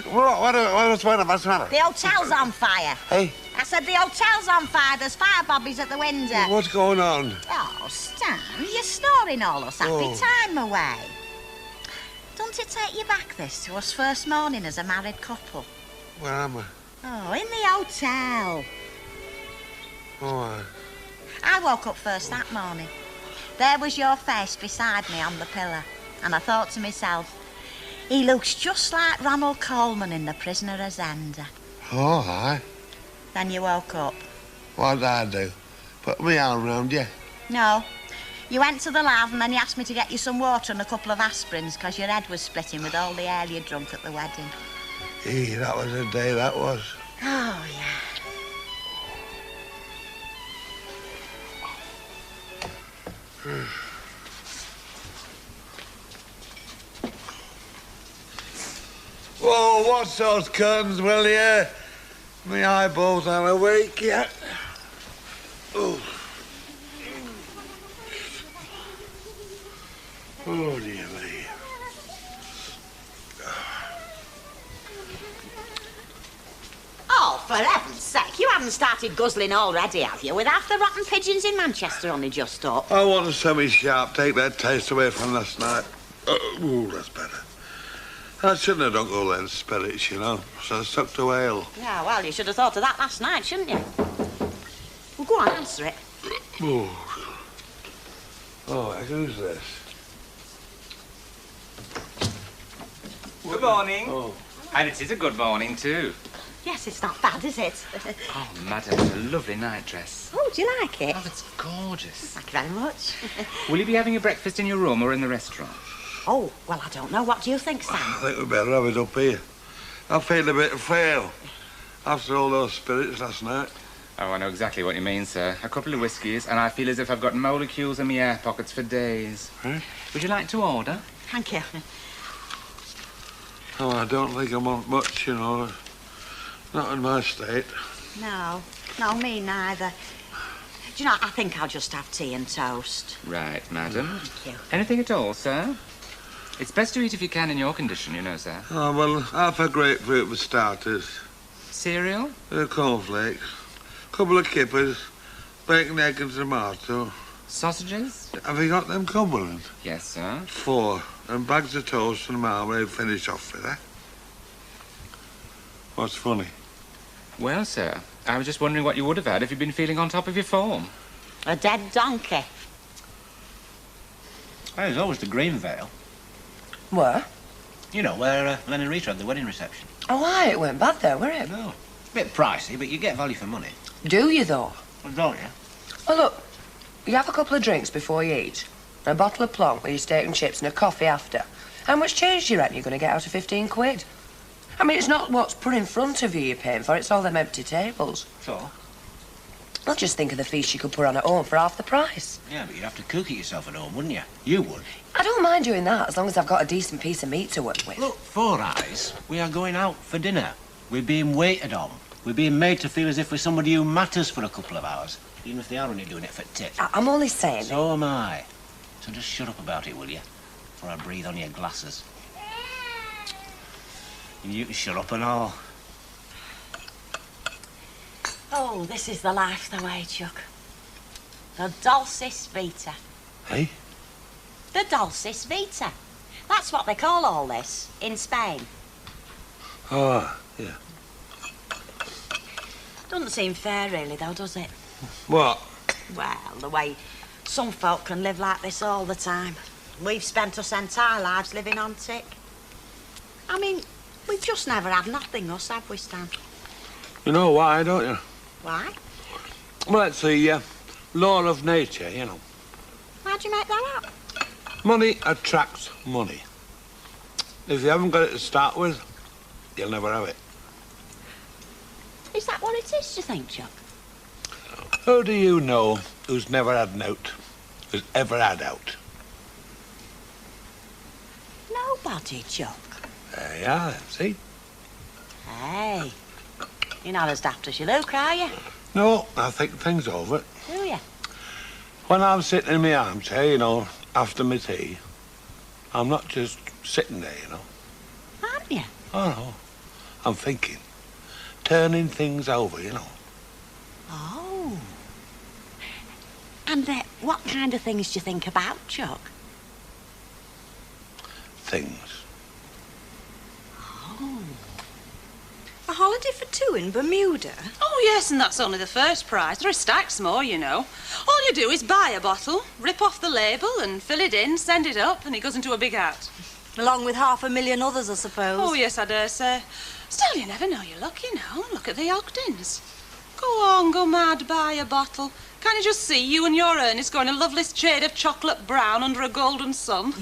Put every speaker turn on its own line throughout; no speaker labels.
What's the matter?
The hotel's on fire.
Hey?
I said the hotel's on fire. There's fire bobbies at the window.
What's going on?
Oh, Stan, you're snoring all us happy time away. Don't it take you back, this, to us first morning as a married couple?
Where am I?
Oh, in the hotel.
Oh,
I woke up first that morning. There was your face beside me on the pillow. And I thought to myself, he looks just like Ronald Coleman in The Prisoner of Zenda.
Oh, aye.
Then you woke up.
What did I do? Put my arm round you?
No. You went to the lav and then you asked me to get you some water and a couple of aspirins because your head was splitting with all the ale you drunk at the wedding.
Gee, that was a day, that was.
Oh, yeah.
Whoa, what's those curtains, will you? My eyeballs aren't awake yet. Oh. Oh, dear me.
Oh, for heaven's sake, you haven't started guzzling already, have you? With half the rotten pigeons in Manchester only just up.
I want something sharp, take that taste away from last night. Oh, that's better. I shouldn't have drunk all them spirits, you know. So I stuck to ale.
Yeah, well, you should have thought of that last night, shouldn't you? Well, go on, answer it.
Oh. Oh, who's this?
Good morning.
Oh.
And it is a good morning, too.
Yes, it's not bad, is it?
Oh, madam, it's a lovely nightdress.
Oh, do you like it?
Oh, it's gorgeous.
Thank you very much.
Will you be having your breakfast in your room or in the restaurant?
Oh, well, I don't know. What do you think, Sam?
I think we better have it up here. I feel a bit frail after all those spirits last night.
Oh, I know exactly what you mean, sir. A couple of whiskies, and I feel as if I've got molecules in my air pockets for days.
Huh?
Would you like to order?
Thank you.
Oh, I don't think I want much, you know. Not in my state.
No, me neither. Do you know, I think I'll just have tea and toast.
Right, madam.
Thank you.
Anything at all, sir? It's best to eat if you can in your condition, you know, sir.
Oh, well, half a grapefruit for starters.
Cereal?
Cornflakes. Couple of kippers. Bacon, egg and tomato.
Sausages?
Have you got them, Cumberland?
Yes, sir. 4.
And bags of toast and marmalade finish off with that. What's funny?
Well, sir, I was just wondering what you would have had if you'd been feeling on top of your form.
A dead donkey.
There's always the Green Veil.
Where?
You know, where Len and Rita had the wedding reception.
Oh, aye, it weren't bad there, were it?
No. Bit pricey, but you get value for money.
Do you, though?
Well, don't you?
Oh, look, you have a couple of drinks before you eat, and a bottle of plonk with your steak and chips and a coffee after. How much change do you reckon you're going to get out of 15 quid? I mean, it's not what's put in front of you you're paying for, it's all them empty tables.
So?
Well, just think of the feast you could put on at home for half the price.
Yeah, but you'd have to cook it yourself at home, wouldn't you? You would.
I don't mind doing that, as long as I've got a decent piece of meat to work with.
Look, Four Eyes, we are going out for dinner. We're being waited on. We're being made to feel as if we're somebody who matters for a couple of hours, even if they are only doing it for tips.
I'm only saying...
So am I. So just shut up about it, will you? Before I breathe on your glasses. You can shut up and all.
Oh, this is the life the way, Chuck. The Dulcis Vita.
Hey?
The Dulcis Vita. That's what they call all this in Spain.
Oh, yeah.
Doesn't seem fair, really, though, does it?
What?
Well, the way some folk can live like this all the time. We've spent us entire lives living on tick. I mean, we've just never had nothing, us, have we, Stan?
You know why, don't you?
Why?
Well, it's the law of nature, you know.
How'd you make that up?
Money attracts money. If you haven't got it to start with, you'll never have it.
Is that what it is, do you think, Chuck?
Who do you know who's never had an out, who's ever had out?
Nobody, Chuck.
There you are, see?
Hey, you're not as daft as you look, are you?
No, I think things over.
Do you?
When I'm sitting in my armchair, you know, after my tea, I'm not just sitting there, you know.
Aren't you?
Oh, no. I'm thinking. Turning things over, you know.
Oh. And what kind of things do you think about, Chuck?
Things.
Oh.
A holiday for two in Bermuda?
Oh, yes, and that's only the first prize. There are stacks more, you know. All you do is buy a bottle, rip off the label and fill it in, send it up, and it goes into a big hat.
Along with 500,000 others, I suppose.
Oh, yes, I dare say. Still, you never know your luck, you know. Look at the Ogdens. Go on, go mad, buy a bottle. Can't you just see you and your Ernest going a lovely shade of chocolate brown under a golden sun?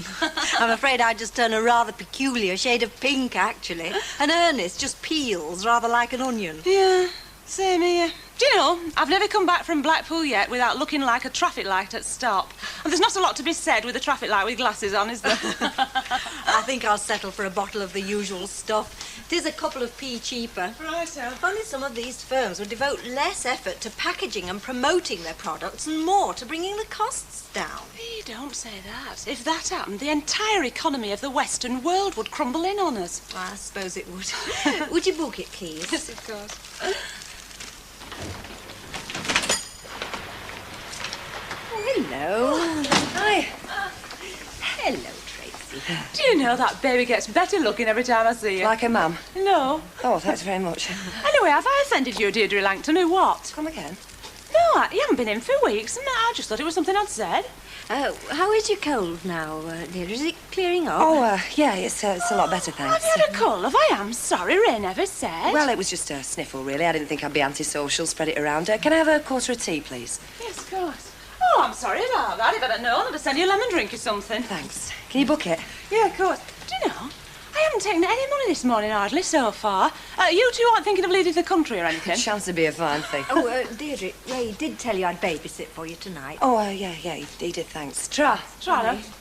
I'm afraid I just turn a rather peculiar shade of pink, actually. And Ernest just peels rather like an onion.
Yeah, same here. Do you know, I've never come back from Blackpool yet without looking like a traffic light at stop. And there's not a lot to be said with a traffic light with glasses on, is there?
I think I'll settle for a bottle of the usual stuff. It is a couple of p cheaper.
Righto.
If only some of these firms would devote less effort to packaging and promoting their products and more to bringing the costs down.
Hey, don't say that. If that happened, the entire economy of the Western world would crumble in on us.
I suppose it would. Would you book it, please?
Yes, of course.
Hello. Hi. Hello, Tracy.
Do you know that baby gets better looking every time I see you?
Like a mum.
No.
Oh, thanks very much.
Anyway, have I offended you, Deirdre Langton, or what?
Come again.
No, you haven't been in for weeks, and I just thought it was something I'd said.
How is your cold now, Deirdre? Is it clearing up?
Oh, yeah, it's a lot better, thanks.
Have you had a cold? I am sorry, Ray never said.
Well, it was just a sniffle, really. I didn't think I'd be antisocial, spread it around. Can I have a quarter of tea, please?
Yes, of course. Oh, I'm sorry about that. If I'd have known, I'd have sent you a lemon drink or something.
Thanks. Can you book it?
Yeah, of course. Do you know, I haven't taken any money this morning, hardly, so far. You two aren't thinking of leaving the country or anything?
Chance to be a fine thing.
Deirdre, Ray did tell you I'd babysit for you tonight.
Oh, yeah, he did, thanks.
Try, love.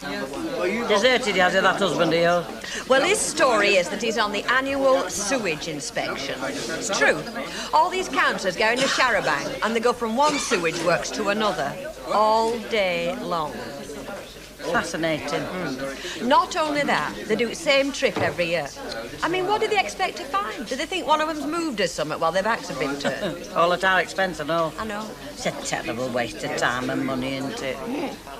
Deserted, has he, that husband of yours?
Well, his story is that he's on the annual sewage inspection. It's true. All these counters go into Sharabang and they go from one sewage works to another all day long.
Fascinating.
Not only that, they do the same trip every year. I mean, what do they expect to find? Do they think one of them's moved or something while their backs have been turned?
All at our expense, I know.
I know.
It's a terrible waste of time and money, isn't it?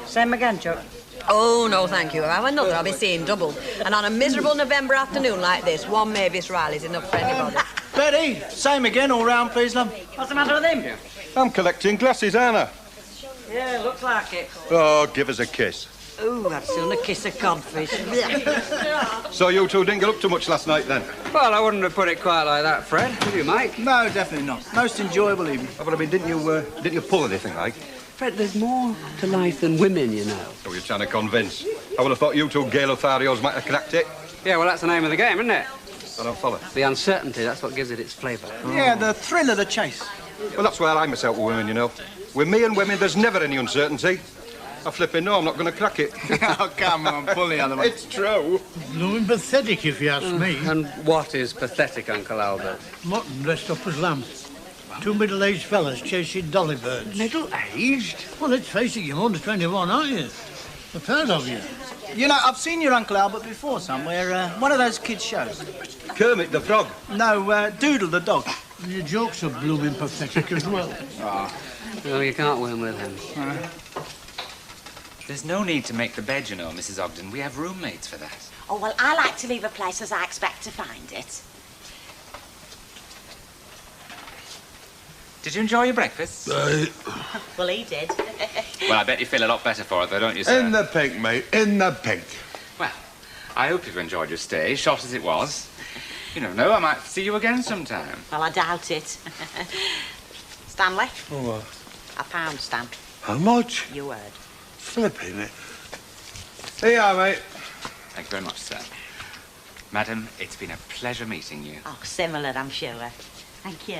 Same again, Chuck.
Oh, no, thank you. If I have another, I'll be seeing double. And on a miserable November afternoon like this, one Mavis Riley's enough for anybody.
Betty, same again, all round, please, love.
What's the matter with him?
I'm collecting glasses, aren't I?
Yeah, looks like it.
Oh, give us a kiss.
Ooh, I'd sooner kiss a codfish.
So you two didn't get up too much last night, then?
Well, I wouldn't have put it quite like that, Fred. Would you, Mike?
No, definitely not. Most enjoyable evening. But I mean, didn't you pull anything, like?
Fred, there's more to life than women, you know.
Oh, you're trying to convince. I would have thought you two Gay Lotharios might have cracked it.
Yeah, well, that's the name of the game, isn't it?
I don't follow.
The uncertainty, that's what gives it its flavour.
Yeah, the thrill of the chase. Well, that's where I miss out with women, you know. With me and women, there's never any uncertainty. I flipping know I'm not going to crack it.
Oh, come on, pull the other one.
It's true.
Blowing pathetic, if you ask me.
And what is pathetic, Uncle Albert?
Mutton dressed up as lamb. Two middle-aged fellas chasing dolly birds.
Middle-aged?
Well, let's face it, you're under 21, aren't you? I'm proud of you.
You know, I've seen your Uncle Albert before somewhere. One of those kids' shows.
Kermit the Frog.
No, Doodle the dog.
And your jokes are blooming pathetic as well.
Well, you can't win with him.
There's no need to make the bed, you know, Mrs. Ogden. We have roommates for that.
Oh, well, I like to leave a place as I expect to find it.
Did you enjoy your breakfast?
Well, he did.
Well, I bet you feel a lot better for it, though, don't you, sir?
In the pink, mate, in the pink.
Well, I hope you've enjoyed your stay, short as it was. You never know, I might see you again sometime.
Well, I doubt it. Stanley?
Oh, what?
£1, Stan.
How much?
You heard.
Flipping it. Here you are, mate.
Thank you very much, sir. Madam, it's been a pleasure meeting you.
Oh, similar, I'm sure. Thank you.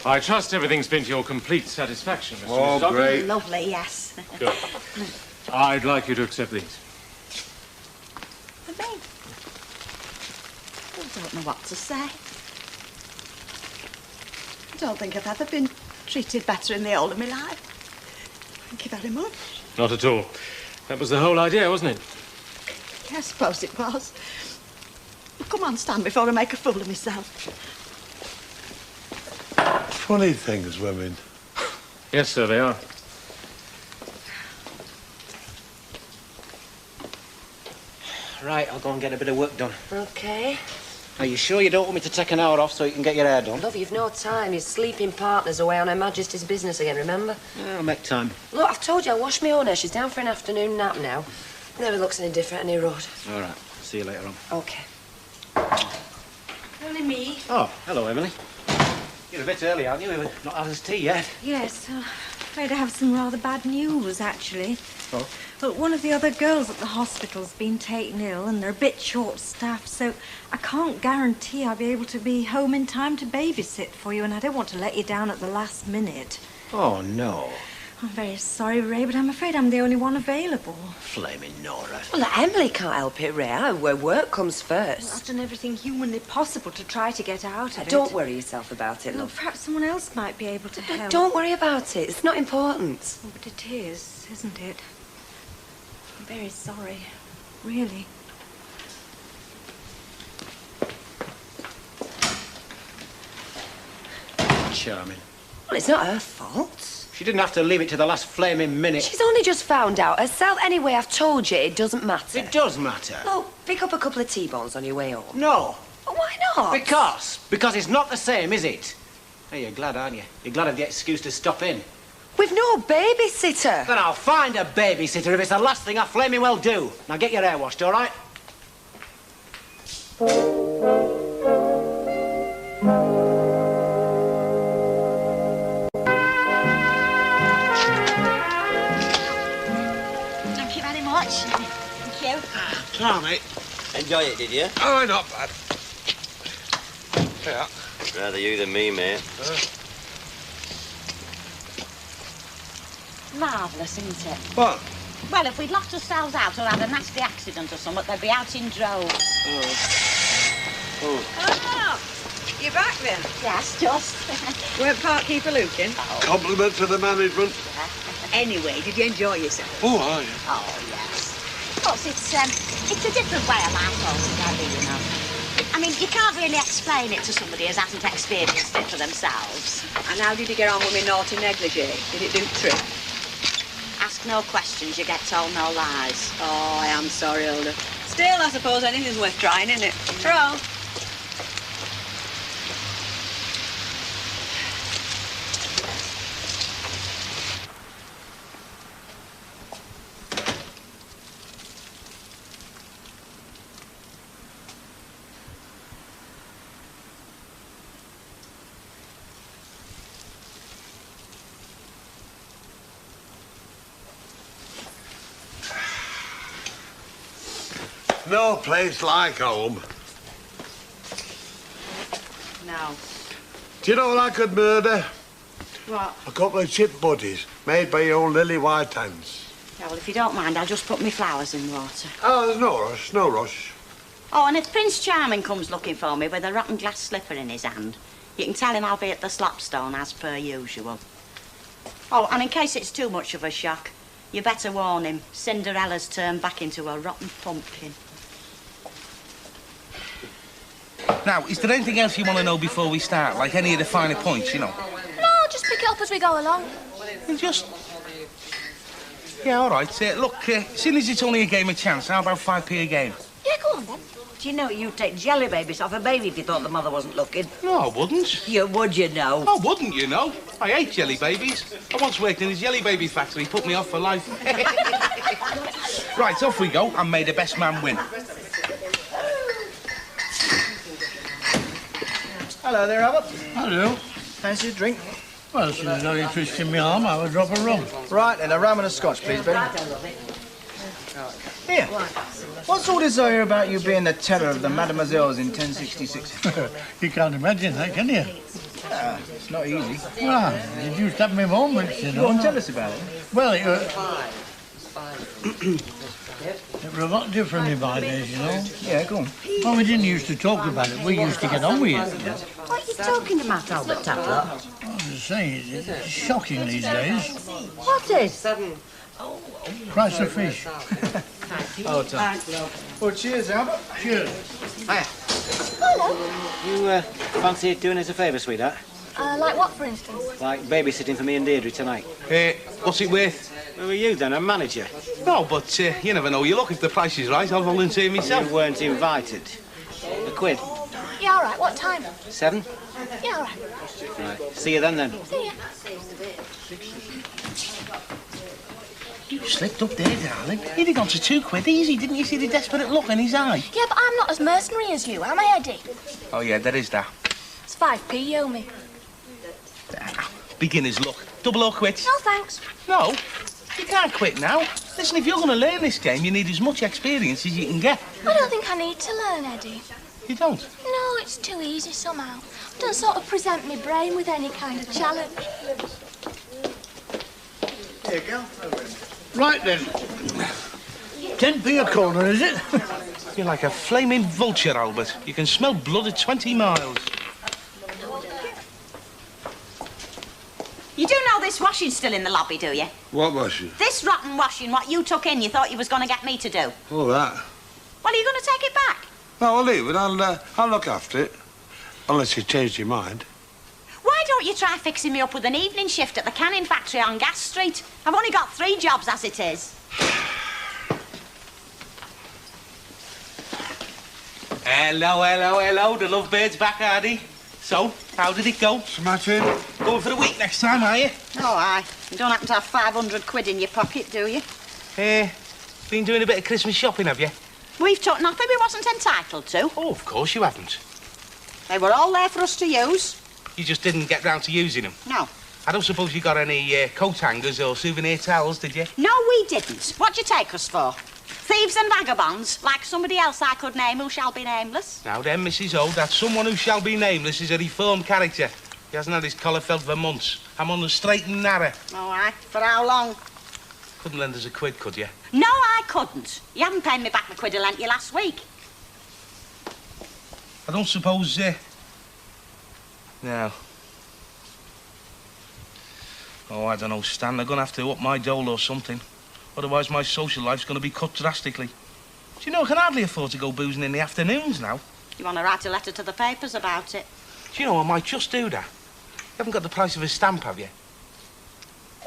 I trust everything's been to your complete satisfaction, Mr.
Oh,
Stockton.
great.
Lovely, yes.
Good. I'd like you to accept these.
For me? I don't know what to say. I don't think I've ever been treated better in the whole of my life. Thank you very much.
Not at all. That was the whole idea, wasn't it?
Yeah, I suppose it was. Well, come on, stand before I make a fool of myself.
Funny things, women.
Yes, sir, they are.
Right, I'll go and get a bit of work done.
OK.
Are you sure you don't want me to take an hour off so you can get your hair done?
Love, you've no time. Your sleeping partner's away on Her Majesty's business again, remember?
Yeah, I'll make time.
Look, I've told you I'll wash my own hair. She's down for an afternoon nap now. Never looks any different any road.
All right. See you later on.
OK. Only me.
Oh, hello, Emily. You're a bit early, aren't you? We've not had us tea yet.
Yes, I'm afraid I have some rather bad news, actually.
Oh?
Well, one of the other girls at the hospital's been taken ill and they're a bit short-staffed, so I can't guarantee I'll be able to be home in time to babysit for you, and I don't want to let you down at the last minute.
Oh, no.
I'm very sorry, Ray, but I'm afraid I'm the only one available.
Flaming Nora.
Well, Emily can't help it, Ray. Where work comes first.
Well, I've done everything humanly possible to try to get out of it.
Don't worry yourself about it,
Well,
love.
perhaps someone else might be able to help.
Don't worry about it. It's not important.
Oh, but it is, isn't it? I'm very sorry. Really.
Charming.
Well, it's not her fault.
She didn't have to leave it to the last flaming minute.
She's only just found out herself. Anyway, I've told you it doesn't matter.
It does matter.
Look, pick up a couple of T-bones on your way home.
No.
Well, why not?
Because it's not the same, is it? Hey, you're glad, aren't you? You're glad of the excuse to stop in.
We've no babysitter.
Then I'll find a babysitter if it's the last thing I flaming well do. Now get your hair washed, all right?
Thank you very much. Thank you.
Tommy.
Enjoy it, did you?
Oh, not bad. Yeah.
Rather you than me, mate.
Marvellous, isn't it?
What?
Well, if we'd locked ourselves out or had a nasty accident or something, they'd be out in droves.
Oh, you're back then?
Yes, just.
Weren't parkkeeper looking?
Compliment to the management.
Anyway, did you enjoy yourself?
Oh, aye.
Oh, yes. Of course, it's a different way of life altogether, you know. I mean, you can't really explain it to somebody who hasn't experienced it for themselves.
And how did you get on with me naughty negligee? Did it do the trick?
Ask no questions, you get told no lies.
Oh, I am sorry, Hilda. Still, I suppose anything's worth trying, isn't it? Try.
No place like home.
No.
Do you know what I could murder?
What?
A couple of chip buddies made by your own lily white hands.
Yeah, well, if you don't mind, I'll just put my flowers in water.
Oh, there's no rush, no rush.
Oh, and if Prince Charming comes looking for me with a rotten glass slipper in his hand, you can tell him I'll be at the Slopstone as per usual. Oh, and in case it's too much of a shock, you better warn him Cinderella's turned back into a rotten pumpkin.
Now, is there anything else you want to know before we start? Like any of the finer points, you know?
No, just pick it up as we go along.
Just... Yeah, all right. Look, seeing as it's only a game of chance, how about 5p a game?
Yeah, go on then.
Do you know you'd take jelly babies off a baby if you thought the mother wasn't looking?
No, I wouldn't.
You would, you know.
I wouldn't, you know. I hate jelly babies. I once worked in a jelly baby factory. Put me off for life. Right, off we go, and may the best man win.
Hello there, Albert.
Hello.
Fancy a drink?
Well, since there's no interest in my arm, I would drop a rum.
Right, then, a rum and a scotch, please, Ben. Here. What's all this I hear about you being the terror of the mademoiselles in 1066?
You can't imagine that, can you?
It's not easy.
Well, it used to have me moments, you know.
Go on, tell us about it.
Well, It was a lot different in my days, you know.
Yeah, go on.
Well, we didn't used to talk about it. We used to get on with it.
What are you talking about, Albert Tatler?
I was just saying, it's shocking these days.
What is?
Price of fish.
Oh, Tom. Well, cheers, Albert.
Cheers.
Hiya.
Hello.
You fancy doing us a favour, sweetheart?
Like what, for instance?
Like babysitting for me and Deirdre tonight.
What's it worth?
Who are you then, a manager?
No, but you never know. You look, if the price is right, I'll volunteer myself.
You weren't invited. £1.
Yeah, all right. What time?
7?
Yeah, all right.
Right. See you then.
See ya.
You slipped up there, darling. He'd have gone to £2 easy. Didn't you see the desperate look in his eye?
Yeah, but I'm not as mercenary as you, am I, Eddie?
Oh, yeah, there is that.
It's 5p you owe me.
Beginner's luck. Double or quits.
No, thanks.
No, you can't quit now. Listen, if you're going to learn this game, you need as much experience as you can get.
I don't think I need to learn, Eddie.
You don't?
No, it's too easy somehow. I don't sort of present my brain with any kind of challenge.
Here you go. Right then. 10p a corner, is it?
You're like a flaming vulture, Albert. You can smell blood at 20 miles.
You do know this washing's still in the lobby, do you?
What washing?
This rotten washing, what you took in, you thought you was going to get me to do.
All that.
Well, are you going to take it back?
No, I'll leave it. I'll look after it. Unless you changed your mind.
Why don't you try fixing me up with an evening shift at the canning factory on Gas Street? I've only got 3 jobs as it is.
Hello. The lovebirds back, Hardy. So, how did it go?
Smashing.
Going for a week next time, are you?
Oh, aye. You don't happen to have 500 quid in your pocket, do you?
Been doing a bit of Christmas shopping, have you?
We've took nothing we wasn't entitled to.
Oh, of course you haven't.
They were all there for us to use.
You just didn't get round to using them.
No.
I don't suppose you got any coat hangers or souvenir towels, did you?
No, we didn't. What'd you take us for? Thieves and vagabonds, like somebody else I could name who shall be nameless?
Now then, Mrs. O, that someone who shall be nameless is a reformed character. He hasn't had his collar felt for months. I'm on the straight and narrow.
All right. For how long?
Couldn't lend us a quid, could you?
No, I couldn't. You haven't paid me back the quid I lent you last week.
I don't suppose, No. Oh, I don't know, Stan. They're going to have to up my dole or something. Otherwise, my social life's going to be cut drastically. Do you know, I can hardly afford to go boozing in the afternoons now.
You want to write a letter to the papers about it?
Do you know, I might just do that. You haven't got the price of a stamp, have you?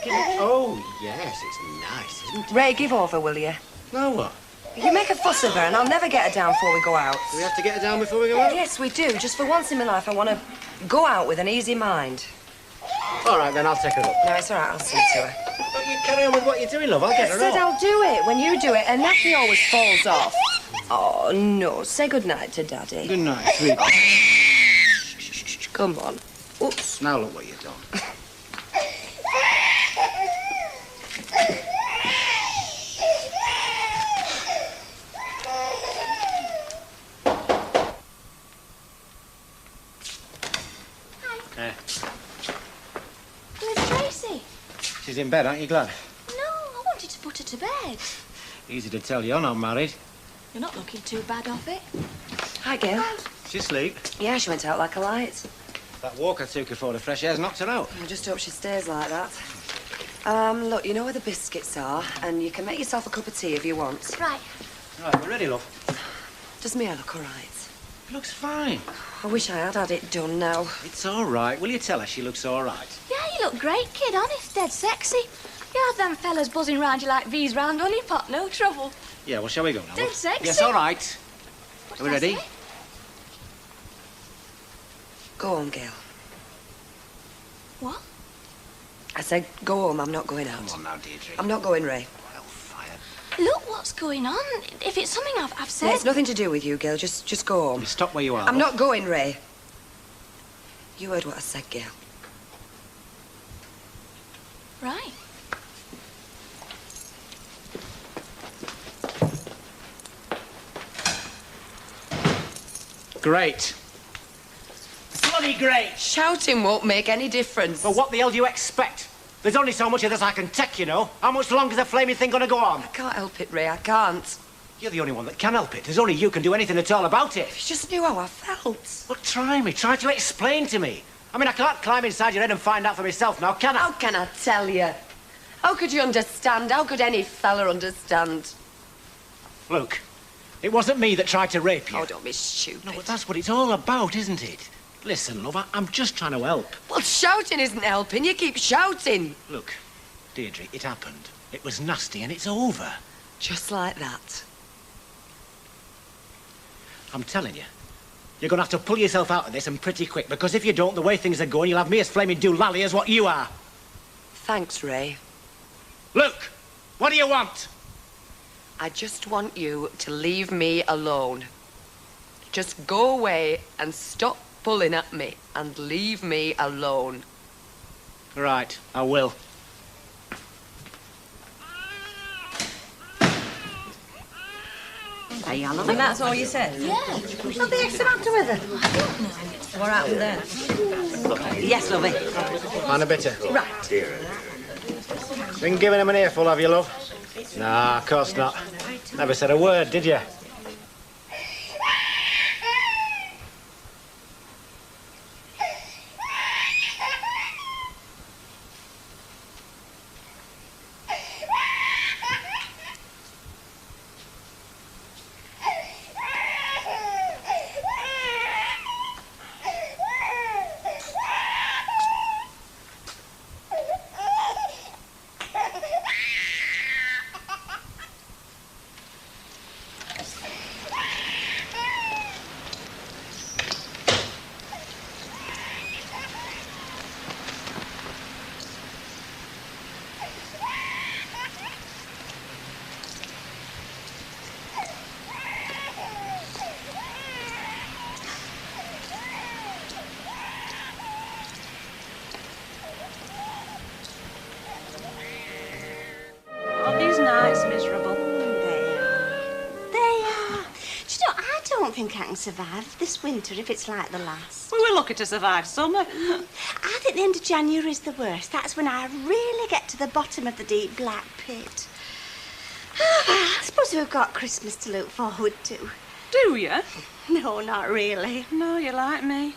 Oh, yes, it's nice, isn't it?
Ray, give over, will you?
No, what?
You make a fuss of her and I'll never get her down before we go out.
Do we have to get her down before we go out?
Yes, we do. Just for once in my life, I want to go out with an easy mind.
All right, then, I'll take her up.
No, it's all right. I'll see to her.
Don't you carry on with what you're doing, love. I'll get her
I said
up.
I'll do it. When you do it, and nappy always falls off. Oh, no. Say goodnight to Daddy.
Good night, sweetie.
Come on. Oops.
Now look what you've done.
Where's Tracy?
She's in bed, aren't you glad?
No, I wanted to put her to bed.
Easy to tell you're not married.
You're not looking too bad of it.
Hi, Gail.
She asleep.
Yeah, she went out like a light.
That walk I took her for the fresh air's knocked her out.
I just hope she stays like that. Look, you know where the biscuits are, and you can make yourself a cup of tea if you want.
Right.
Right, we're ready, love.
Does Mia look all right?
It looks fine.
I wish I had it done now.
It's all right. Will you tell her she looks all right?
Yeah, you look great, kid. Honest, dead sexy. You have them fellas buzzing round you like bees round honey pot. No trouble.
Yeah, well, shall we go now?
Dead
love?
sexy.
Yes, all right. Are we ready?
Go on, Gail.
What?
I said go home. I'm not going out.
Come on now, Deirdre.
I'm not going, Ray.
Look what's going on. If it's something I've said...
Yeah, it's nothing to do with you, Gail. Just go home.
You stop where you are.
I'm
love.
not going, Ray. You heard what I said, Gail.
Right.
Great.
Bloody great. Shouting won't make any difference.
Well, what the hell do you expect? There's only so much of this I can take, you know. How much longer is the flaming thing going to go on?
I can't help it, Ray, I can't.
You're the only one that can help it. There's only you can do anything at all about it.
If you just knew how I felt.
Well, try me. Try to explain to me. I mean, I can't climb inside your head and find out for myself now, can I?
How can I tell you? How could you understand? How could any fella understand?
Look, it wasn't me that tried to rape you.
Oh, don't be stupid.
No, but that's what it's all about, isn't it? Listen, love, I'm just trying to help.
Well, shouting isn't helping. You keep shouting.
Look, Deirdre, it happened. It was nasty and it's over.
Just like that.
I'm telling you, you're going to have to pull yourself out of this and pretty quick, because if you don't, the way things are going, you'll have me as flaming doolally as what you are.
Thanks, Ray.
Look, what do you want?
I just want you to leave me alone. Just go away and stop pulling at me and leave me alone.
Right, I will.
Hey, I love
And that's all you said?
Yeah. What's the extra matter with her?
What happened there?
Yes, lovey.
And a bitter.
Right.
Been giving him an earful, have you, love? Nah, of course not. Never said a word, did you?
don't think I can survive this winter if it's like the last.
We were lucky to survive summer.
I think the end of January is the worst. That's when I really get to the bottom of the deep black pit. Oh, well, I suppose we've got Christmas to look forward to.
Do you?
No, not really.
No, you're like me.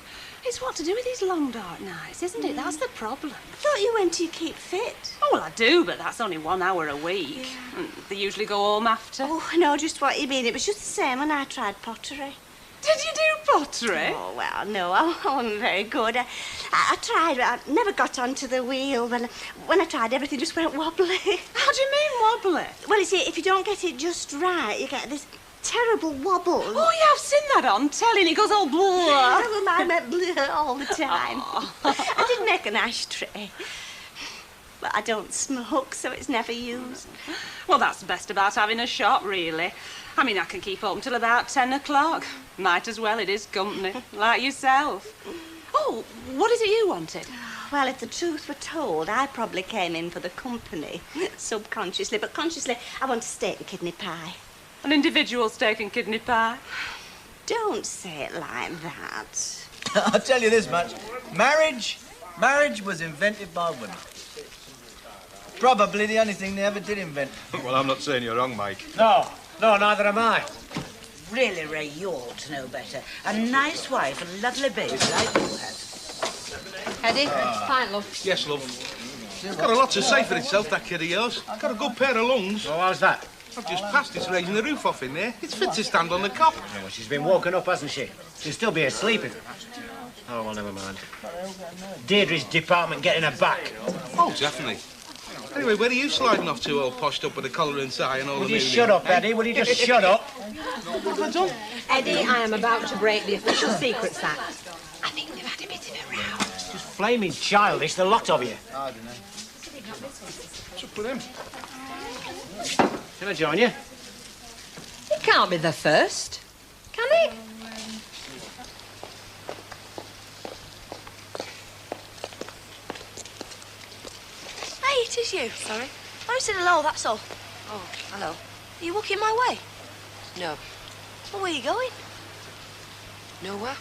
It's what to do with these long, dark nights, isn't it? That's the problem.
I thought you went to keep fit.
Oh, well, I do, but that's only 1 hour a week.
Yeah.
And they usually go home after.
Oh, I know just what you mean. It was just the same when I tried pottery.
Did you do pottery?
Oh, well, no, I wasn't very good. I tried, but I never got onto the wheel. When I tried, everything just went wobbly.
How do you mean wobbly?
Well, you see, if you don't get it just right, you get this terrible wobble.
Oh, yeah, I've seen that on telly, and it goes all blur.
Well, mine went blur all the time. I did make an ashtray, but I don't smoke, so it's never used.
Well, that's the best about having a shop, really. I mean, I can keep open till about 10 o'clock. Might as well, it is company, like yourself. Oh, what is it you wanted?
Well, if the truth were told, I probably came in for the company, subconsciously, but consciously, I want a steak and kidney pie.
An individual steak and kidney pie?
Don't say it like that.
I'll tell you this much. Marriage was invented by women. Probably the only thing they ever did invent.
Well, I'm not saying you're wrong, Mike.
No, neither am I.
Really, Ray, you ought to know better. A nice wife and lovely baby like you had.
Eddie, fine, love.
Yes, love. It's got a lot to say for itself, that kid of yours. Got a good pair of lungs.
Oh, how's that?
I've just passed. It's raising the roof off in there. It's fit to stand on the cop.
Yeah, well, she's been woken up, hasn't she? She'll still be asleep if... Oh, well, never mind. Deirdre's department getting her back.
Oh, definitely. Anyway, where are you sliding off to, all poshed up with a collar and tie and all
Will
the
you shut up, Eddie? Will you just shut up?
What have I done?
Eddie, I am about to break the official Secrets Act. I think they've had a bit of a row.
Just flaming childish, the lot of you.
I don't know.
What's up with him?
Can I join you?
He can't be the first, can he?
Hey, it is you. Sorry. I said hello, that's all. Oh, hello. Are you walking my way?
No.
Well, where are you going?
Nowhere.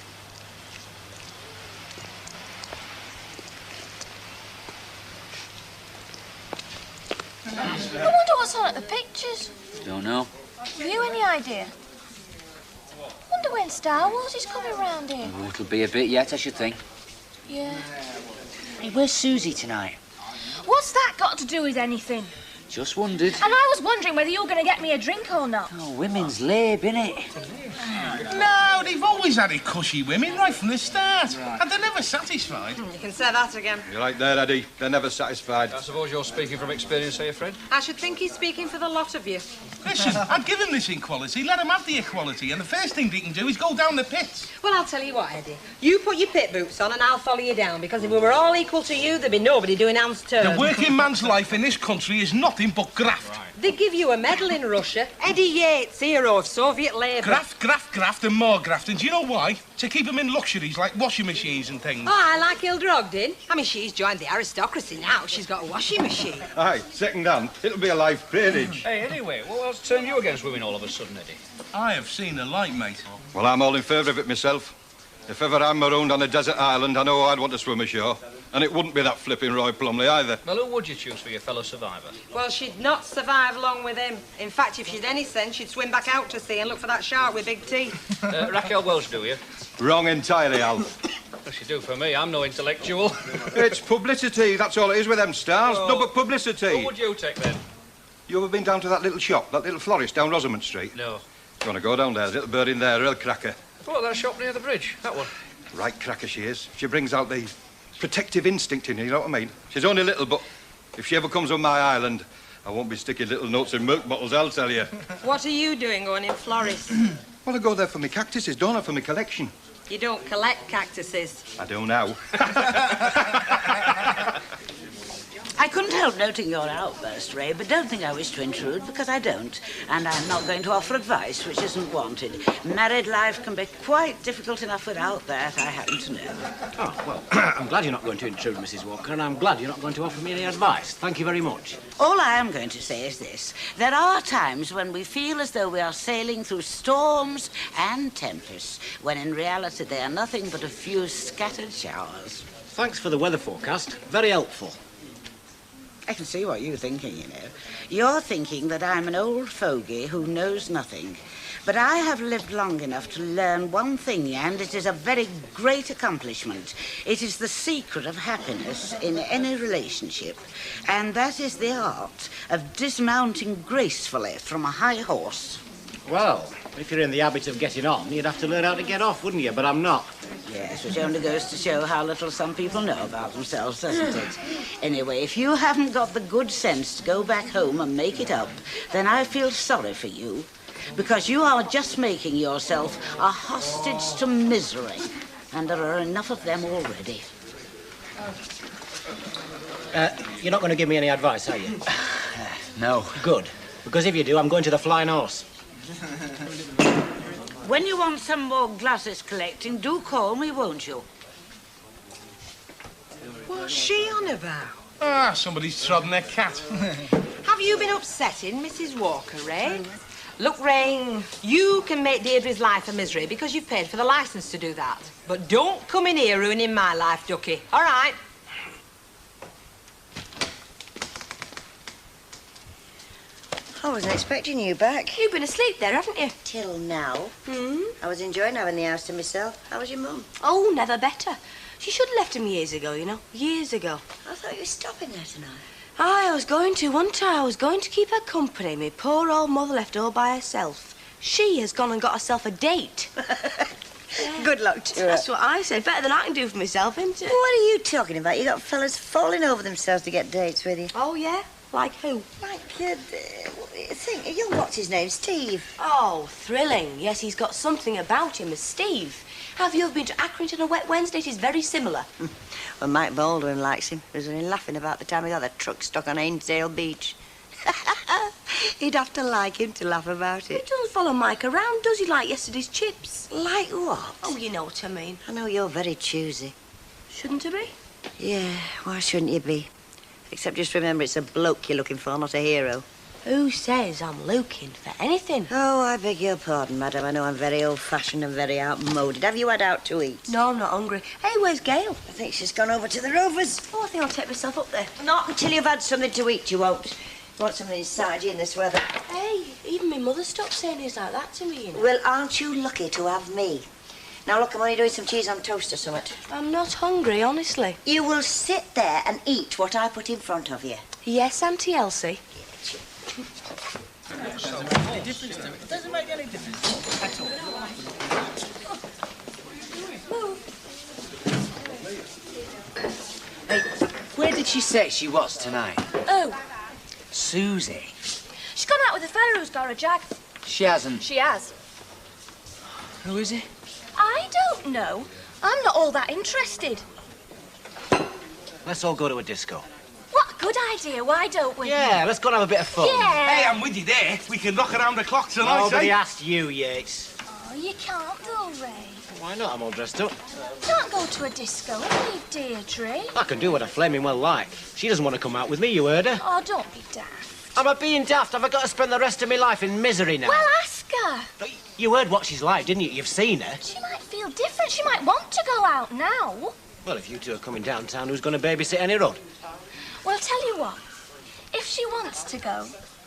What's on at the pictures?
Don't know.
Have you any idea? Wonder when Star Wars is coming round here.
Oh, it'll be a bit yet, I should think.
Yeah.
Hey, where's Susie tonight?
What's that got to do with anything?
Just wondered.
And I was wondering whether you were going to get me a drink or not.
Oh, women's lab, innit?
No, they've always had it cushy women right from the start. And they're never satisfied.
You can say that again.
You're right there, Eddie. They're never satisfied.
I suppose you're speaking from experience here, Fred?
I should think he's speaking for the lot of you.
Listen, I'd give him this equality, let him have the equality, and the first thing they can do is go down the pits.
Well, I'll tell you what, Eddie. You put your pit boots on and I'll follow you down, because if we were all equal to you, there'd be nobody doing Anne's turn.
The working man's life in this country is nothing but graft.
They give you a medal in Russia. Eddie Yates, hero of Soviet labour.
Graft, graft, graft, and more graft. And do you know why? To keep them in luxuries like washing machines and things.
Oh, I like Hilda Ogden. I mean, she's joined the aristocracy now. She's got a washing machine.
Aye, second hand. It'll be a life peerage.
Hey, anyway, what else turned you against women all of a sudden, Eddie?
I have seen the light, mate.
Well, I'm all in favour of it myself. If ever I'm marooned on a desert island, I know I'd want to swim ashore. And it wouldn't be that flipping Roy Plumley either.
Well, who would you choose for your fellow survivor?
Well, she'd not survive long with him. In fact, if she'd any sense, she'd swim back out to sea and look for that shark with big teeth.
Raquel Welch, do you?
Wrong entirely, Alf.
Well, she do for me. I'm no intellectual.
It's publicity. That's all it is with them stars.
Oh.
No, but publicity.
Who would you take, then?
You ever been down to that little shop, that little florist down Rosamond Street?
No.
You want to go down there? There's a little bird in there, a real cracker.
What, that shop near the bridge? That one?
Right cracker she is. She brings out the protective instinct in you, you know what I mean? She's only little, but if she ever comes on my island, I won't be sticking little notes in milk bottles, I'll tell you.
What are you doing going in florist?
Well, I go there for my cactuses, don't I, for my collection?
You don't collect cactuses.
I do now.
I couldn't help noting your outburst, Ray, but don't think I wish to intrude, because I don't. And I'm not going to offer advice, which isn't wanted. Married life can be quite difficult enough without that, I happen to know.
Oh, well, I'm glad you're not going to intrude, Mrs. Walker, and I'm glad you're not going to offer me any advice. Thank you very much.
All I am going to say is this. There are times when we feel as though we are sailing through storms and tempests, when in reality they are nothing but a few scattered showers.
Thanks for the weather forecast. Very helpful.
I can see what you're thinking, you know. You're thinking that I'm an old fogey who knows nothing. But I have lived long enough to learn one thing, and it is a very great accomplishment. It is the secret of happiness in any relationship. And that is the art of dismounting gracefully from a high horse.
Well, if you're in the habit of getting on, you'd have to learn how to get off, wouldn't you? But I'm not.
Yes, which only goes to show how little some people know about themselves, doesn't it? Anyway, if you haven't got the good sense to go back home and make it up, then I feel sorry for you, because you are just making yourself a hostage to misery, and there are enough of them already.
You're not going to give me any advice, are you?
No.
Good. Because if you do, I'm going to the Flying Horse.
When you want some more glasses collecting, do call me, won't you?
What's she on about?
Ah, somebody's trodden their cat.
Have you been upsetting Mrs. Walker, Ray? Look, Ray, you can make Deirdre's life a misery because you've paid for the licence to do that. But don't come in here ruining my life, Ducky. All right?
I wasn't expecting you back.
You've been asleep there, haven't you?
Till now.
Hmm?
I was enjoying having the house to myself. How was your mum?
Oh, never better. She should have left him years ago, you know. Years ago.
I thought you were stopping there tonight.
Aye, I was going to. One time I was going to keep her company. My poor old mother left all by herself. She has gone and got herself a date.
Good luck to her.
That's what I said. Better than I can do for myself, isn't it?
What are you talking about? You got fellas falling over themselves to get dates with you.
Oh, yeah? Like who?
Like, what's his name? Steve.
Oh, thrilling. Yes, he's got something about him as Steve. Have you ever been to Accrington on a wet Wednesday? It is very similar.
Well, Mike Baldwin likes him. He was only laughing about the time he got the truck stuck on Ainsdale Beach. He'd have to like him to laugh about it.
He doesn't follow Mike around, does he, like yesterday's chips?
Like what?
Oh, you know what I mean.
I know you're very choosy.
Shouldn't I be?
Yeah, why shouldn't you be? Except just remember it's a bloke you're looking for, not a hero.
Who says I'm looking for anything?
Oh, I beg your pardon, madam. I know I'm very old-fashioned and very outmoded. Have you had out to eat?
No, I'm not hungry. Hey, where's Gail?
I think she's gone over to the Rovers.
Oh, I think I'll take myself up there.
Not until you've had something to eat, you won't. Want something inside you in this weather?
Hey, even my mother stopped saying things like that to me, you know.
Well, aren't you lucky to have me? Now, look, I'm only doing some cheese on toast or something.
I'm not hungry, honestly.
You will sit there and eat what I put in front of you.
Yes, Auntie Elsie.
Doesn't make any difference at all.
Hey, where did she say she was tonight?
Oh,
Susie.
She's gone out with a fella who's got a jag.
She hasn't.
She has.
Who is it?
I don't know. I'm not all that interested.
Let's all go to a disco.
What a good idea. Why don't we?
Yeah, let's go and have a bit of fun.
Yeah.
Hey, I'm with you there. We can rock around the clock tonight,
Nobody
eh?
asked you, Yates.
Oh, you can't though, Ray.
Why not? I'm all dressed up.
Can't go to a disco and leave Deirdre.
I can do what I flaming well like. She doesn't want to come out with me, you heard her.
Oh, don't be daft.
Am I being daft? Have I got to spend the rest of my life in misery now?
Well, ask her.
You heard what she's like, didn't you? You've seen her.
She might feel different. She might want to go out now.
Well, if you two are coming downtown, who's going to babysit any road?
Well, tell you what. If she wants to go,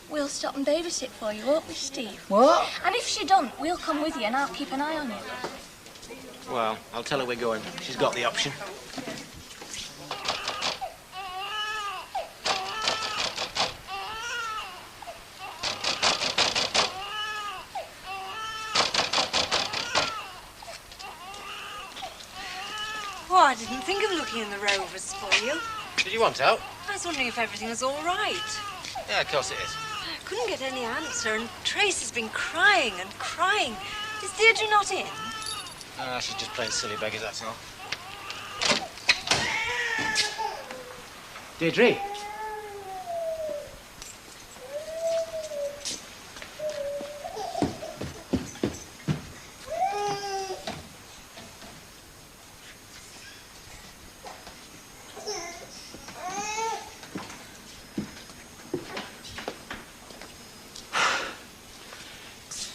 we'll stop and babysit for you, won't we, Steve?
What?
And if she don't, we'll come with you and I'll keep an eye on you.
Well, I'll tell her we're going. She's got the option.
Oh, I didn't think of looking in the Rovers for you.
Did you want out?
I was wondering if everything was all right.
Yeah, of course it is.
I couldn't get any answer, and Trace has been crying and crying. Is Deirdre not in?
She's just playing silly beggars, that's all. Deirdre.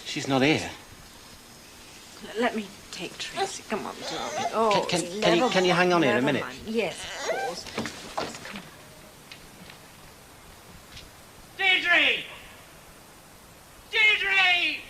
She's not here.
Let me take Tracy. Come on, darling. Oh,
Can you hang on here a minute?
Mind. Yes, of course.
Deirdre! Deirdre!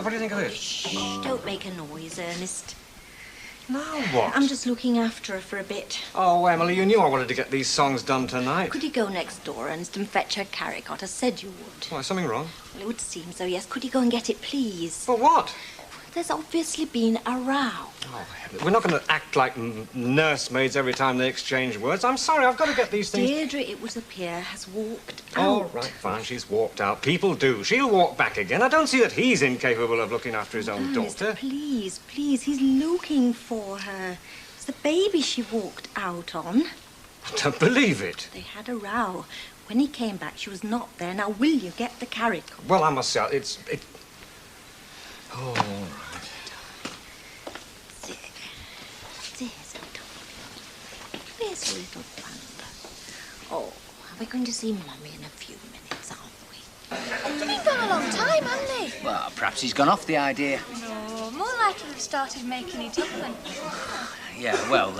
What do you think of this?
Shh, don't make a noise, Ernest.
Now what?
I'm just looking after her for a bit.
Oh, Emily, you knew I wanted to get these songs done tonight.
Could you go next door, Ernest, and fetch her carricot? I said you would.
Why, something wrong?
Well, it would seem so, yes. Could you go and get it, please?
For what?
There's obviously been a row.
Oh, we're not going to act like nursemaids every time they exchange words. I'm sorry, I've got to get these things...
Deirdre, it was appear, has walked out.
All right, fine, she's walked out. People do. She'll walk back again. I don't see that he's incapable of looking after his own
Ernest,
daughter.
please, please, he's looking for her. It's the baby she walked out on.
I don't believe it.
They had a row. When he came back, she was not there. Now, will you get the carricot?
Well, I must say, it's... Oh, all right.
There's a darling. Where's your little panda? Oh, we're going to see Mummy in a few minutes, aren't we?
They've been gone a long time, haven't they?
Well, perhaps he's gone off the idea.
No, more likely they've started making it up then.
Yeah, well,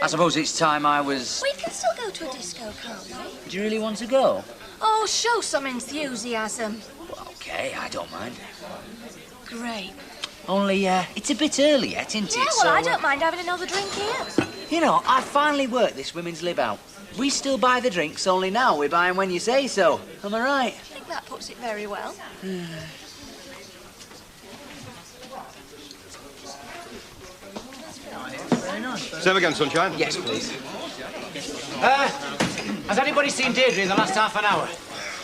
I suppose it's time I was...
We can still go to a disco, can't we?
Do you really want to go?
Oh, show some enthusiasm.
Well, OK, I don't mind.
Great.
Only, it's a bit early yet, isn't it?
Yeah, well, I don't mind having another drink here.
You know, I finally worked this women's live out. We still buy the drinks, only now we buy them when you say so. Am I right?
I think that puts it very well.
Same again, sunshine?
Yes, please.
Has anybody seen Deirdre in the last half an hour?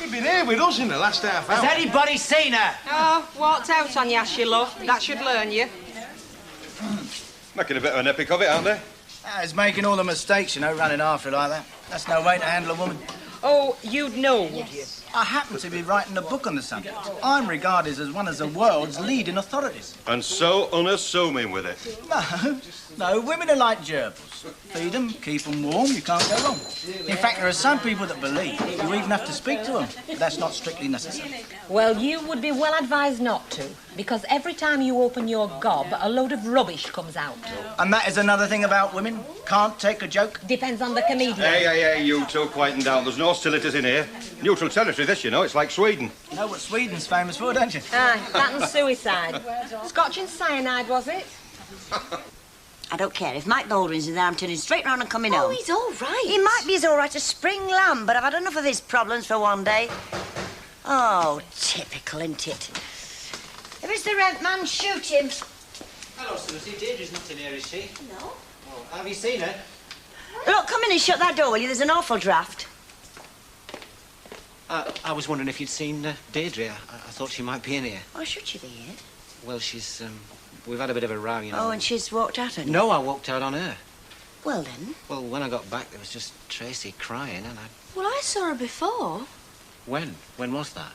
You've been here with us in the last half hour.
Has anybody seen her?
Oh, walked out on you, as you love. That should learn you.
Making a bit of an epic of it, aren't they?
It's making all the mistakes, you know, running after her like that. That's no way to handle a woman.
Oh, you'd know, would you?
I happen to be writing a book on the subject. I'm regarded as one of the world's leading authorities.
And so unassuming with it.
No, women are like gerbils. Feed them, keep them warm, you can't go wrong. In fact, there are some people that believe you even have to speak to them, but that's not strictly necessary.
Well, you would be well advised not to, because every time you open your gob, a load of rubbish comes out.
And that is another thing about women. Can't take a joke.
Depends on the comedian.
Hey, you two, quieten down. There's no hostilities in here. Neutral territory, this, you know. It's like Sweden.
You know what Sweden's famous for, don't you?
Aye, that and suicide. Scotch and cyanide, was it?
I don't care. If Mike Baldwin's in there, I'm turning straight round and coming home.
Oh, he's all right.
He might be as all right as spring lamb, but I've had enough of his problems for one day. Oh, typical, isn't it? If it's the rent man, shoot him.
Hello, Susie. Deirdre's not in here, is she?
No.
Oh, have you seen her?
Look, come in and shut that door, will you? There's an awful draft.
I was wondering if you'd seen Deirdre. I thought she might be in here.
Why should she be here?
Well, she's, we've had a bit of a row, you know.
Oh, and she's walked out on you?
No, I walked out on her.
Well, then.
Well, when I got back, there was just Tracy crying, and I...
Well, I saw her before.
When? When was that?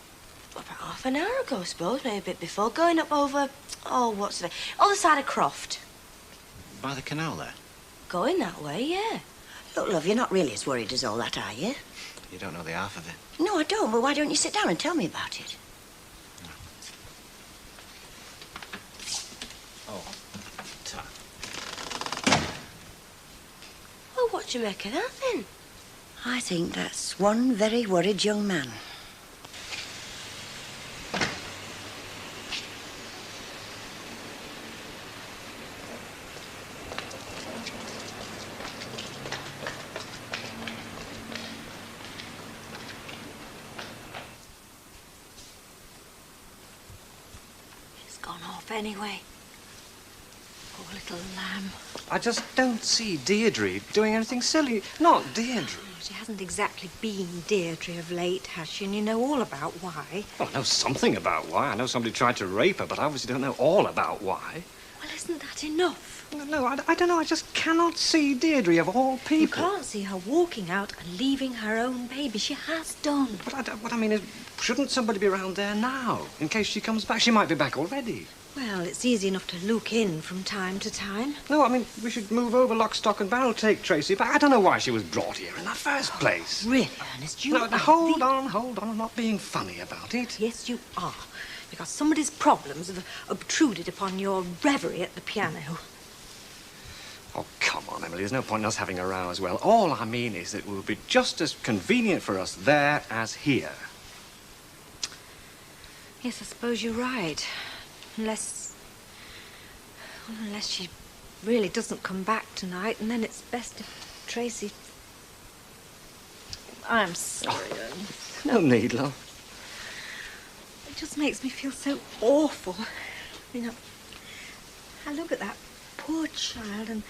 About half an hour ago, I suppose, maybe a bit before. Going up over... Oh, what's the... Other side of Croft.
By the canal there?
Going that way, yeah.
Look, love, you're not really as worried as all that, are you?
You don't know the half of it.
No, I don't. Well, why don't you sit down and tell me about it?
Oh, ta.
Well, what do you make of that, then?
I think that's one very worried young man.
Gone off anyway. Poor little lamb.
I just don't see Deirdre doing anything silly. Not Deirdre.
She hasn't exactly been Deirdre of late, has she? And you know all about why.
Well, I know something about why. I know somebody tried to rape her, but I obviously don't know all about why.
Well, isn't that enough?
No, I don't know. I just cannot see Deirdre of all people.
You can't see her walking out and leaving her own baby. She has done.
But what I mean is, shouldn't somebody be around there now, in case she comes back? She might be back already.
Well, it's easy enough to look in from time to time.
No, I mean, we should move over lock, stock and barrel, take Tracy back. I don't know why she was brought here in the first place.
Really, Ernest, you...
No, hold on. I'm not being funny about it.
Yes, you are. Because somebody's problems have obtruded upon your reverie at the piano.
Oh, come on, Emily. There's no point in us having a row as well. All I mean is that it will be just as convenient for us there as here.
Yes, I suppose you're right. Unless she really doesn't come back tonight, and then it's best if Tracy... I'm sorry, Ernest.
No need, love.
It just makes me feel so awful. You know, I look at that poor child, and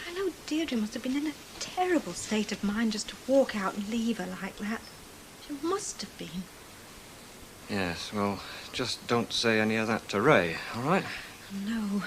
I know Deirdre must have been in a terrible state of mind just to walk out and leave her like that. She must have been.
Yes, well, just don't say any of that to Ray, all right?
No.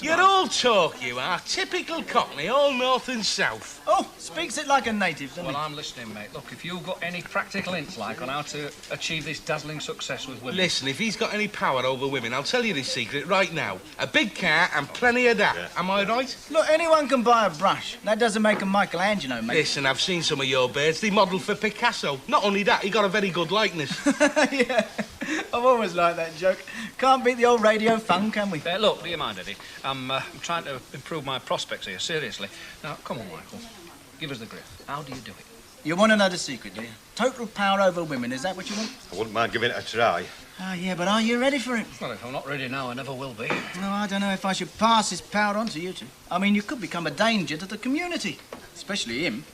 You're all talk, you are. Typical Cockney, all north and south.
Oh, speaks it like a native, doesn't
Well,
he?
I'm listening, mate. Look, if you've got any practical hints, like, on how to achieve this dazzling success with women...
Listen, if he's got any power over women, I'll tell you this secret right now. A big car and plenty of that. Am I right?
Look, anyone can buy a brush. That doesn't make 'em Michelangelo, mate.
Listen, I've seen some of your birds. They modelled for Picasso. Not only that, he got a very good likeness.
Yeah, I've always liked that joke. Can't beat the old radio fun, can we?
Look, do you mind, Eddie? I'm trying to improve my prospects here, seriously. Now, come on, Michael. Give us the griff. How do you do it?
You want to know the secret, do you? Total power over women, is that what you want?
I wouldn't mind giving it a try.
Oh, yeah, but are you ready for it?
Well, if I'm not ready now, I never will be.
No, I don't know if I should pass this power on to you two. I mean, you could become a danger to the community, especially him.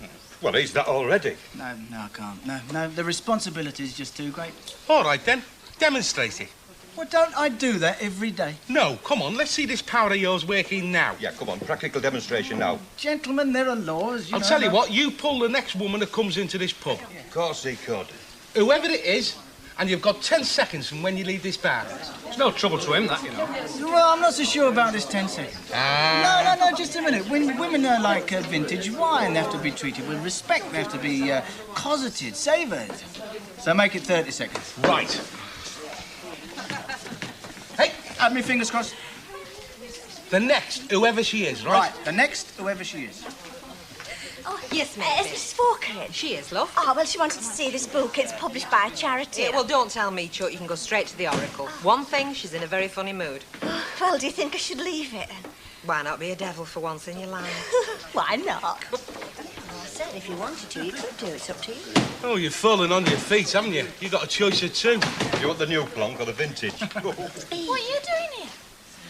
Well, he's that already.
No, I can't. No, the responsibility is just too great.
All right, then. Demonstrate it.
Well, don't I do that every day?
No, come on, let's see this power of yours working now.
Yeah, come on, practical demonstration now.
Gentlemen, there are laws,
I'll tell you what, you pull the next woman that comes into this pub.
Of course he could.
Whoever it is, And you've got 10 seconds from when you leave this bar.
It's no trouble to him, that, you know.
Well, I'm not so sure about this 10 seconds. No, just a minute. When women are like vintage wine, they have to be treated with respect. They have to be cosseted, savoured. So make it 30 seconds.
Right.
Hey, have me fingers crossed.
The next, whoever she is, right?
Right, the next, whoever she is.
Oh, yes,
Is Mrs. Falker in? She is, love.
Oh, well, she wanted to see this book. It's published by a charity.
Yeah, well, don't tell me, Chuck. You can go straight to the Oracle. One thing, she's in a very funny mood.
Well, do you think I should leave it?
Why not be a devil for once in your life?
Why not?
Well, I said if you wanted to, you could do. It's up to you.
Oh, you've fallen on your feet, haven't you? You've got a choice of two.
Do you want the new plonk or the vintage?
What are you doing here?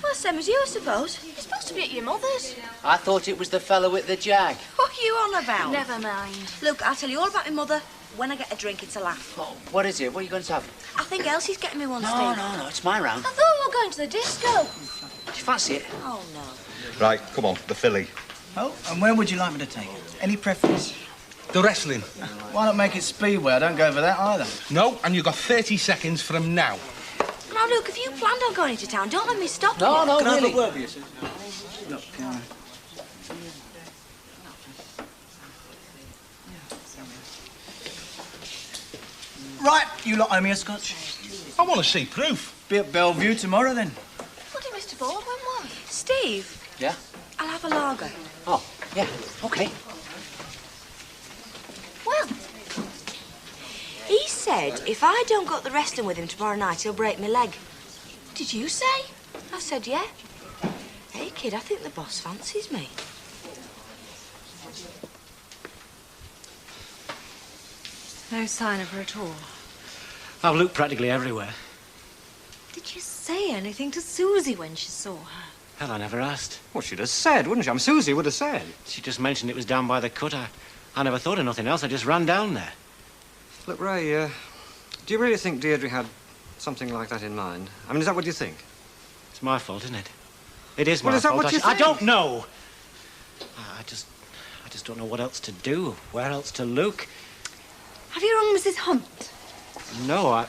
Well, same as you, I suppose. You're supposed to be at your mother's.
I thought it was the fellow with the jag.
What are you on about?
Never mind.
Look, I'll tell you all about my mother. When I get a drink, it's a laugh.
Oh, what is it? What are you going to have?
I think Elsie's getting me one,
No,
Steve.
no, it's my round.
I thought we were going to the disco.
Do you fancy it?
Oh, no.
Right, come on, the filly.
Oh, and where would you like me to take it? Any preference?
The wrestling.
Why not make it Speedway? I don't go for that either.
No, and you've got 30 seconds from now.
Now, Luke, if you planned on going into town, don't let me stop
No,
you.
no,
Can I have
really.
a word with you, Susan? Look, Right, you lot owe me a scotch.
I want to see proof.
Be at Bellevue tomorrow, then.
Bloody Mr. Baldwin, why?
Steve,
Yeah?
I'll have a lager.
Oh, yeah, OK.
Well, he said if I don't go to the wrestling with him tomorrow night, he'll break my leg. Did you say? I said, yeah. Hey, kid, I think the boss fancies me.
No sign of her at all.
I've looked practically everywhere.
Did you say anything to Susie when she saw her?
Hell, I never asked.
Well, she'd have said, wouldn't she? Susie would have said.
She just mentioned it was down by the cut. I never thought of nothing else. I just ran down there.
Look, Ray, do you really think Deirdre had something like that in mind? I mean, is that what you think?
It's my fault, isn't it? It is my
Well, is that
fault.
what you
I
think?
don't know. I just don't know what else to do, where else to look.
Have you rung Mrs. Hunt?
No, I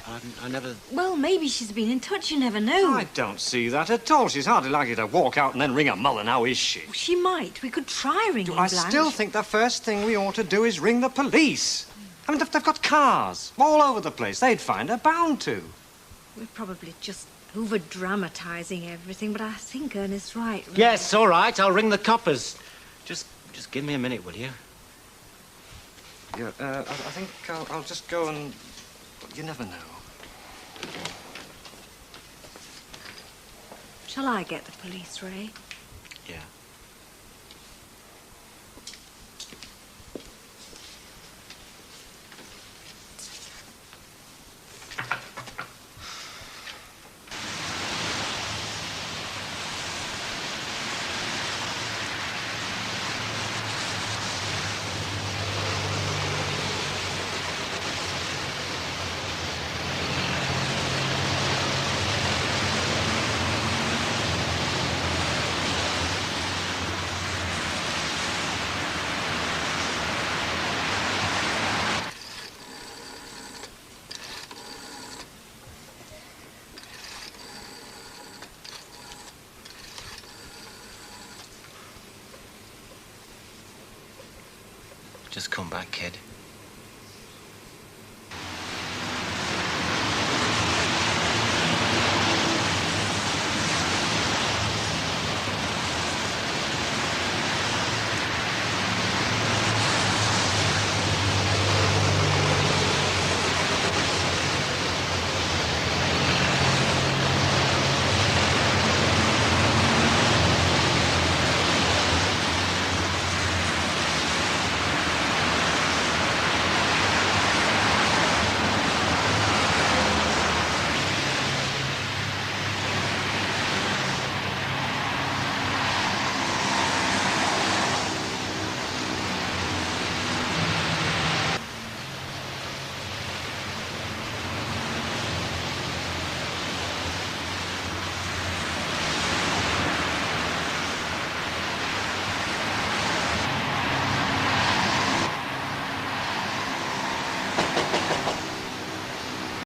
never...
Well, maybe she's been in touch. You never know.
I don't see that at all. She's hardly likely to walk out and then ring a mullen, now is she?
She might. We could try ringing
I
Blanche.
still think the first thing we ought to do is ring the police. I mean, they've got cars all over the place. They'd find her bound to.
We're probably just over-dramatising everything, but I think Ernest's right. Really.
Yes, all right. I'll ring the coppers. Just give me a minute, will you?
Yeah, I think I'll just go and... You never know.
Shall I get the police, Ray?
Yeah. Just come back, kid.